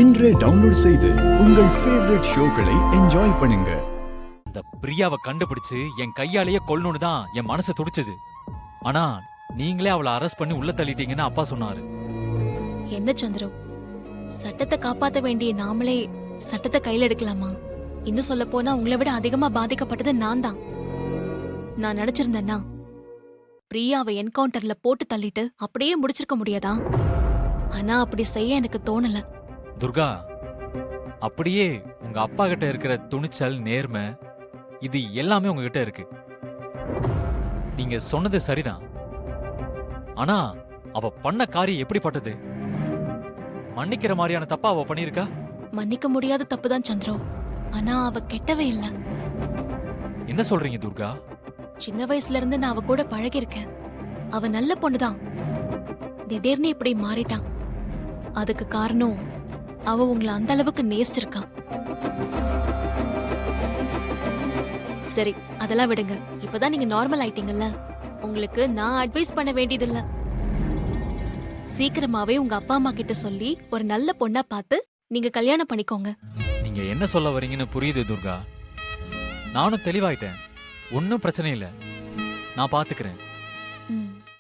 இன்றே டவுன்லோட் செய்து உங்கள் ஃபேவரட் ஷோக்களை என்ஜாய் பண்ணுங்க. இந்த பிரியாவை கண்டுபிடிச்சு என் கையாலேயே கொல்லணும்னு தான் என் மனசு துடிச்சது. ஆனா நீங்களே அவளை அரெஸ்ட் பண்ணி உள்ள தள்ளிட்டீங்கன்னு அப்பா சொன்னாரு. என்ன சந்திரு, சட்டத்தை காப்பாத்த வேண்டிய நாமளே சட்டத்தை கையில எடுக்கலாமா? இன்னும் சொல்ல போனா உங்களை விட அதிகமா பாதிக்கப்பட்டது நான் தான். நான் நினைச்சிருந்தேன்னா பிரியாவை என்கவுண்டர்ல போட்டு தள்ளிட்டு அப்படியே முடிச்சிருக்க முடியாதா? ஆனா அப்படி செய்ய எனக்கு தோணல. துர்கா, அப்படியே உங்க அப்பா கிட்ட இருக்கிற துணிச்சல், நேர்மை, இது எல்லாமே உங்ககிட்ட இருக்கு. நீங்க சொன்னது சரிதான். ஆனா அவ பண்ண காரியம் எப்படிப்பட்டது? மன்னிக்கிற மாதிரியான தப்பா அவ பண்ணிருக்கா? மன்னிக்க முடியாத தப்புதான் சந்திரு. ஆனா அவ கெட்டவே இல்ல. என்ன சொல்றீங்க துர்கா? சின்ன வயசுல இருந்து நான் அவ கூட பழகி இருக்கேன். அவ நல்ல பொண்ணுதான். திடீர்னு இப்படி மாறிட்டான். அதுக்கு காரணம் அவ உங்களை அந்த அளவுக்கு நேசிச்சிருக்கா. சரி, அதெல்லாம் விடுங்க. இப்பதான் நீங்க நார்மல் ஆயிட்டீங்கல்ல, உங்களுக்கு நான் அட்வைஸ் பண்ண வேண்டியதில்ல. சீக்கிரமாவே உங்க அப்பா அம்மா கிட்ட சொல்லி ஒரு நல்ல பொண்ணா பார்த்து நீங்க கல்யாணம் பண்ணிக்கோங்க. நீங்க என்ன சொல்ல வரீங்கன்னு புரியுது துர்கா. நானும் தெளிவாயிட்டேன். ஒன்னும் பிரச்சனை இல்ல, நான் பாத்துக்கிறேன். ம்.